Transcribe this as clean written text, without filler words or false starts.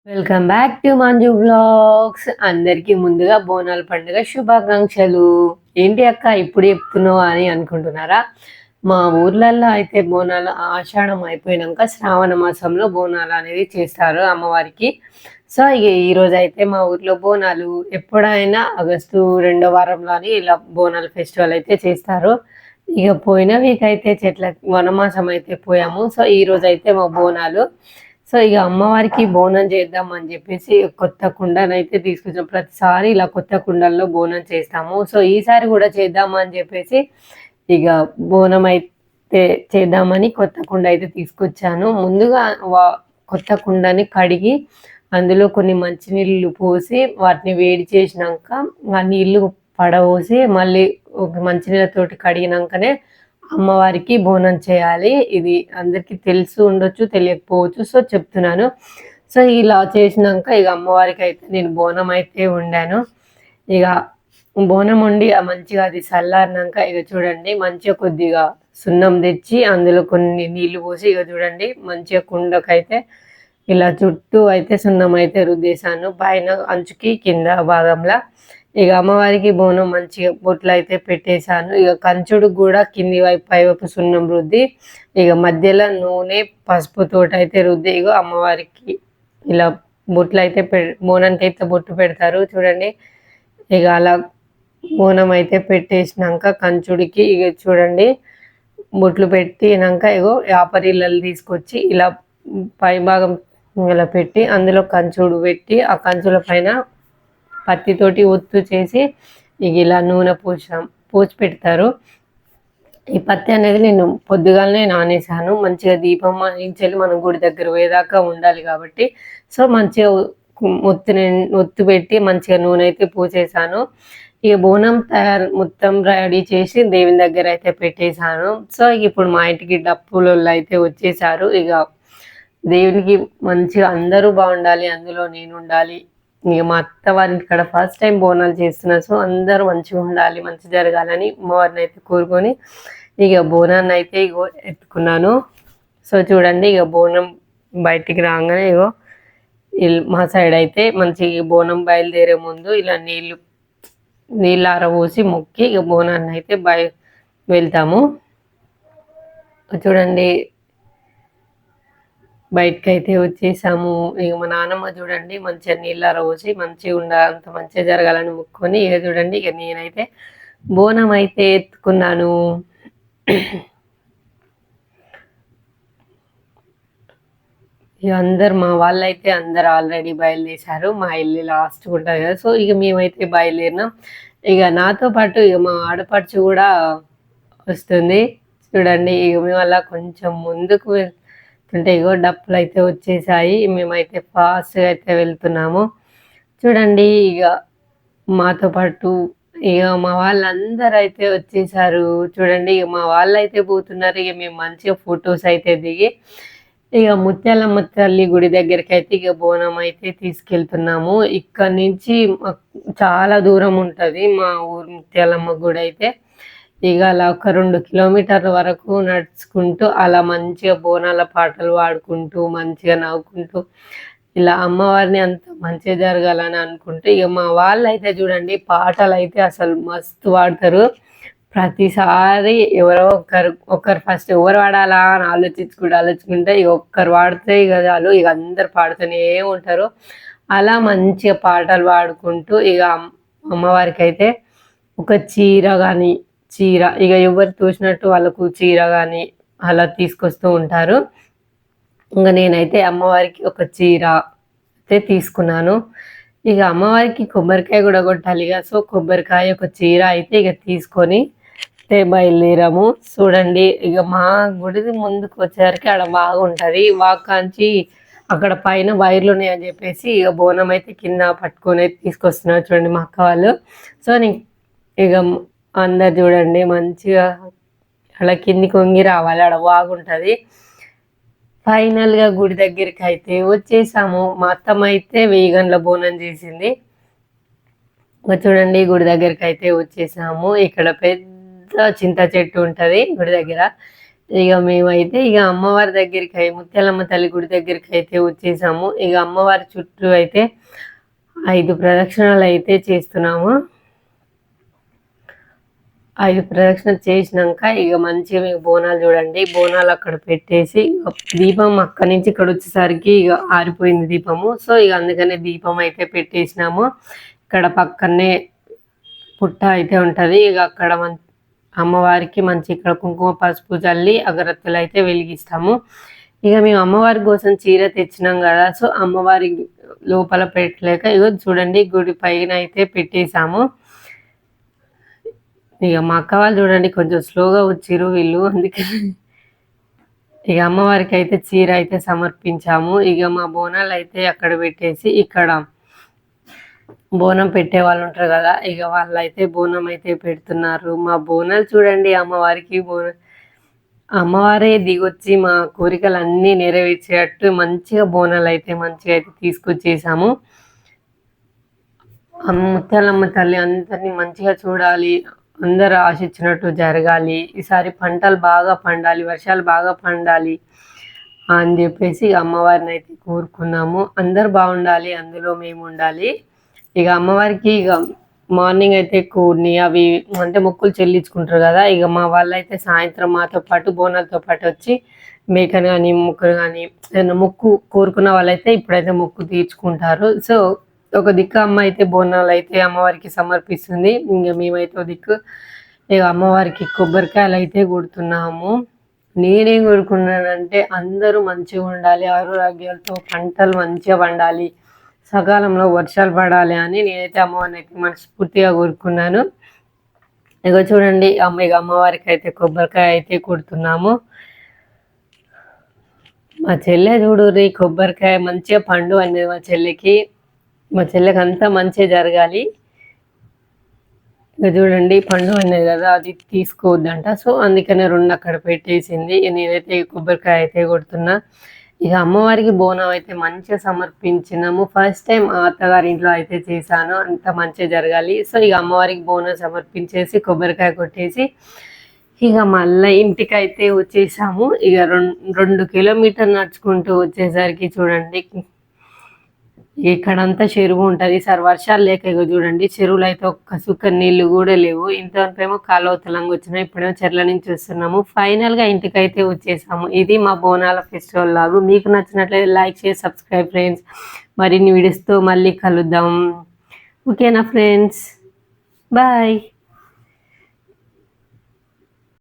Welcome back to Manju vlogs. అందరికీ ముందుగా బోనాల పండుగ శుభాకాంక్షలు. ఏంటి అక్క ఇప్పుడు చెప్తున్నావు అని అనుకుంటున్నారా? మా ఊర్లలో అయితే బోనాలు ఆషాఢం అయిపోయినాక శ్రావణ మాసంలో బోనాలు అనేది చేస్తారు అమ్మవారికి. సో ఇక ఈరోజు అయితే మా ఊర్లో బోనాలు ఎప్పుడైనా ఆగస్టు 2వ వారంలోని ఇలా బోనాల ఫెస్టివల్ అయితే చేస్తారు. ఇక పోయిన వీక్ అయితే చెట్ల వనమాసం అయితే పోయాము. సో ఈ రోజు అయితే మా బోనాలు. సో ఇక అమ్మవారికి బోనం చేద్దాం అని చెప్పేసి కొత్త కుండనైతే తీసుకొచ్చాం. ప్రతిసారి ఇలా కొత్త కుండల్లో బోనం చేస్తాము. సో ఈసారి కూడా చేద్దాం అని చెప్పేసి ఇక బోనం అయితే చేద్దామని కొత్త కుండ అయితే తీసుకొచ్చాను. ముందుగా కొత్త కుండని కడిగి అందులో కొన్ని మంచినీళ్ళు పోసి వాటిని వేడి చేసినాక ఆ నీళ్లు పడబోసి మళ్ళీ ఒక మంచినీళ్ళతోటి కడిగినాకనే అమ్మవారికి బోనం చేయాలి. ఇది అందరికీ తెలిసి ఉండొచ్చు, తెలియకపోవచ్చు. సో చెప్తున్నాను. సో ఇలా చేసినాక ఇక అమ్మవారికి అయితే నేను బోనం అయితే వండాను. ఇక బోనం వండి మంచిగా అది చల్లారినాక ఇక చూడండి మంచిగా కొద్దిగా సున్నం తెచ్చి అందులో కొన్ని నీళ్లు పోసి ఇక చూడండి మంచిగా కుండకైతే ఇలా చుట్టూ అయితే సున్నం అయితే రుద్దేశాను, పైన అంచుకి కింద భాగంలో. ఇక అమ్మవారికి బోనం మంచిగా బొట్లు అయితే పెట్టేశాను. ఇక కంచుడు కూడా కింది వైపు పై వైపు సున్నం రుద్ది ఇక మధ్యలో నూనె పసుపుతోటి అయితే రుద్ది ఇక అమ్మవారికి ఇలా బొట్లు అయితే బోనానికి అయితే బొట్టు పెడతారు చూడండి. ఇక అలా బోనం అయితే పెట్టేసినాక కంచుడికి ఇక చూడండి బొట్లు పెట్టినాక ఇగో యాపరిల్లలు తీసుకొచ్చి ఇలా పై భాగం ఇలా పెట్టి అందులో కంచుడు పెట్టి ఆ కంచుల పైన పత్తితోటి ఒత్తు చేసి ఇక ఇలా నూనె పోసి పెడతారు. ఈ పత్తి అనేది నేను పొద్దుగాలనే నానేసాను. మంచిగా దీపం అందించాలి, మనం గుడి దగ్గర పోయేదాకా ఉండాలి కాబట్టి. సో మంచిగా ఒత్తు పెట్టి మంచిగా నూనె అయితే పూసేసాను. ఇక బోనం మొత్తం రెడీ చేసి దేవుని దగ్గర అయితే పెట్టేశాను. సో ఇప్పుడు మా ఇంటికి డప్పులు అయితే వచ్చేసారు. ఇక దేవునికి మంచిగా అందరూ బాగుండాలి, అందులో నేను ఉండాలి. ఇక మా అత్త వారి ఇక్కడ ఫస్ట్ టైం బోనాలు చేస్తున్నా. సో అందరూ మంచిగా ఉండాలి, మంచి జరగాలని అమ్మవారిని అయితే కోరుకొని ఇక బోనాన్ని అయితే ఇగో ఎత్తుకున్నాను. సో చూడండి ఇక బోనం బయటికి రాగానే ఇగో మా సైడ్ అయితే మంచి బోనం బయలుదేరే ముందు ఇలా నీళ్ళు ఆరబోసి మొక్కి ఇక బోనాన్ని అయితే వెళ్తాము. చూడండి బయటకు అయితే వచ్చేసాము. ఇక మా నాన్నమ్మ చూడండి మంచిగా నీళ్ళ పోసి మంచిగా అంత మంచిగా జరగాలని మొక్కుకొని ఇక చూడండి ఇక నేనైతే బోనం అయితే ఎత్తుకున్నాను. ఇక అందరు మా వాళ్ళైతే అందరు ఆల్రెడీ బయలుదేశారు. మా ఇల్లు లాస్ట్ ఉంటుంది కదా. సో ఇక మేమైతే బయలుదేరినాం. ఇక నాతో పాటు ఇక మా ఆడపడుచు కూడా వస్తుంది చూడండి. ఇక మేము అలా కొంచెం ముందుకు అంటే ఇగో డప్పులు అయితే వచ్చేసాయి. మేమైతే ఫాస్ట్గా అయితే వెళ్తున్నాము చూడండి. ఇక మాతో పాటు ఇక మా వాళ్ళందరూ అయితే వచ్చేసారు చూడండి. ఇక మా వాళ్ళు అయితే పోతున్నారు. ఇక మేము మంచిగా ఫొటోస్ అయితే దిగి ఇక ముత్యాలమ్మ తల్లి గుడి దగ్గరికి అయితే ఇక బోనం అయితే తీసుకెళ్తున్నాము. ఇక్కడ నుంచి చాలా దూరం ఉంటుంది మా ఊరు ముత్యాలమ్మ గుడి అయితే. ఇక అలా ఒక 2 కిలోమీటర్ల వరకు నడుచుకుంటూ అలా మంచిగా బోనాల పాటలు పాడుకుంటూ మంచిగా నవ్వుకుంటూ ఇలా అమ్మవారిని అంత మంచిగా జరగాలని అనుకుంటూ ఇక మా వాళ్ళు అయితే చూడండి పాటలు అయితే అసలు మస్తు పాడతారు. ప్రతిసారి ఎవరో ఒకరు ఫస్ట్ ఎవరు పాడాలా అని ఆలోచించుకుంటే ఇక ఒక్కరు పాడితే ఇక చాలు ఇక అందరు పాడుతూనే ఉంటారు. అలా మంచిగా పాటలు పాడుకుంటూ ఇక అమ్మవారికి అయితే ఒక చీర ఇక ఎవరు తోచినట్టు వాళ్ళకు చీర కానీ అలా తీసుకొస్తూ ఉంటారు. ఇంకా నేనైతే అమ్మవారికి ఒక చీర అయితే తీసుకున్నాను. ఇక అమ్మవారికి కొబ్బరికాయ కూడా కొట్టాలి ఇక. సో కొబ్బరికాయ ఒక చీర అయితే ఇక తీసుకొని బయలుదేరాము చూడండి. ఇక మా గుడి ముందుకు వచ్చేసరికి ఆడ బాగుంటుంది వాకాంచి అక్కడ పైన వైర్లు ఉన్నాయని చెప్పేసి ఇక బోనం అయితే కింద పట్టుకొని తీసుకొస్తున్నారు చూడండి మా అక్క వాళ్ళు. సో ఇక అందరు చూడండి మంచిగా అలా కిందికి వంగి రావాలి, ఆడ బాగుంటుంది. ఫైనల్గా గుడి దగ్గరికి అయితే వచ్చేసాము. మా అత్తమ్మ అయితే 1000 గంటల బోనం చేసింది. చూడండి గుడి దగ్గరికి అయితే వచ్చేసాము. ఇక్కడ పెద్ద చింత చెట్టు ఉంటుంది గుడి దగ్గర. ఇక మేమైతే ఇక అమ్మవారి దగ్గరికి ముత్యాలమ్మ తల్లి గుడి దగ్గరికి అయితే వచ్చేసాము. ఇక అమ్మవారి చుట్టూ అయితే 5 ప్రదక్షిణాలు అయితే చేస్తున్నాము. 5 ప్రదక్షిణలు చేసినాక ఇక మంచిగా మీకు బోనాలు చూడండి. బోనాలు అక్కడ పెట్టేసి దీపం అక్కడి నుంచి ఇక్కడ వచ్చేసరికి ఇక ఆరిపోయింది దీపము. సో ఇక అందుకనే దీపం అయితే పెట్టేసినాము. ఇక్కడ పక్కనే పుట్ట అయితే ఉంటుంది. ఇక అక్కడ అమ్మవారికి మంచి ఇక్కడ కుంకుమ పసుపు చల్లి అగరత్తులు అయితే వెలిగిస్తాము. ఇక మేము అమ్మవారి కోసం చీర తెచ్చినాం కదా, సో అమ్మవారి లోపల పెట్టలేక ఇగో చూడండి గుడి పైన అయితే పెట్టేశాము. ఇక మా అక్క వాళ్ళు చూడండి కొంచెం స్లోగా వచ్చిర్రు వీళ్ళు, అందుకని ఇక అమ్మవారికి అయితే చీర అయితే సమర్పించాము. ఇక మా బోనాలు అయితే అక్కడ పెట్టేసి ఇక్కడ బోనం పెట్టే వాళ్ళు ఉంటారు కదా, ఇక వాళ్ళు అయితే బోనం అయితే పెడుతున్నారు. మా బోనాలు చూడండి, అమ్మవారికి అమ్మవారే దిగొచ్చి మా కోరికలు అన్నీ నెరవేర్చేటట్టు మంచిగా బోనాలు అయితే మంచిగా అయితే తీసుకొచ్చేసాము. ముత్యాలమ్మ తల్లి అందరినీ మంచిగా చూడాలి, అందరు ఆశించినట్టు జరగాలి, ఈసారి పంటలు బాగా పండాలి, వర్షాలు బాగా పండాలి అని చెప్పేసి అమ్మవారిని అయితే కోరుకున్నాము. అందరు బాగుండాలి, అందులో మేము ఉండాలి. ఇక అమ్మవారికి ఇక మార్నింగ్ అయితే కూర్ని అవి అంటే మొక్కులు చెల్లించుకుంటారు కదా, ఇక మా వాళ్ళు అయితే సాయంత్రం మాతో పాటు బోనాలతో పాటు వచ్చి మేకను కానీ ముక్కలు కానీ ఏదైనా మొక్కు కోరుకున్న వాళ్ళైతే ఇప్పుడైతే మొక్కు తీర్చుకుంటారు. సో ఒక దిక్కు అమ్మ అయితే బోనాలు అయితే అమ్మవారికి సమర్పిస్తుంది. ఇంకా మేమైతే ఒక దిక్కు ఇక అమ్మవారికి కొబ్బరికాయలు అయితే కొడుతున్నాము. నేనేం కోరుకున్నానంటే అందరూ మంచిగా ఉండాలి, ఆరోగ్యాలతో పంటలు మంచిగా పండాలి, సకాలంలో వర్షాలు పడాలి అని నేనైతే అమ్మవారిని అయితే మనస్ఫూర్తిగా కోరుకున్నాను. ఇక చూడండి ఇక అమ్మవారికి అయితే కొబ్బరికాయ అయితే కొడుతున్నాము. మా చెల్లె చూడుర్రి కొబ్బరికాయ మంచిగా పండు అనేది మా చెల్లెకి అంతా మంచిగా జరగాలి. ఇక చూడండి పండు అనేది కదా, అది తీసుకోవద్దంట. సో అందుకనే 2 అక్కడ పెట్టేసింది. నేనైతే కొబ్బరికాయ అయితే కొడుతున్నా. ఇక అమ్మవారికి బోనం అయితే మంచిగా సమర్పించినాము. ఫస్ట్ టైం అత్తగారి ఇంట్లో అయితే చేశాను, అంత మంచిగా జరగాలి. సో ఇక అమ్మవారికి బోనం సమర్పించేసి కొబ్బరికాయ కొట్టేసి ఇక మళ్ళీ ఇంటికి అయితే వచ్చేసాము. ఇక 2 కిలోమీటర్లు నడుచుకుంటూ వచ్చేసరికి చూడండి ఇక్కడంతా చెరువు ఉంటుంది. సార్ వర్షాలు లేక ఇక చూడండి చెరువులు అయితే ఒక్క సుక్క నీళ్లు కూడా లేవు. ఇంతవరకేమో కాలువతలంగా వచ్చినాయి, ఇప్పుడేమో చెర్ల నుంచి వస్తున్నాము. ఫైనల్గా ఇంటికి అయితే వచ్చేసాము. ఇది మా బోనాల ఫెస్టివల్ లాగు. మీకు నచ్చినట్లయితే లైక్ చేసి సబ్స్క్రైబ్ ఫ్రెండ్స్. మరిన్ని వీడియోస్తో మళ్ళీ కలుద్దాం. ఓకేనా ఫ్రెండ్స్, బాయ్.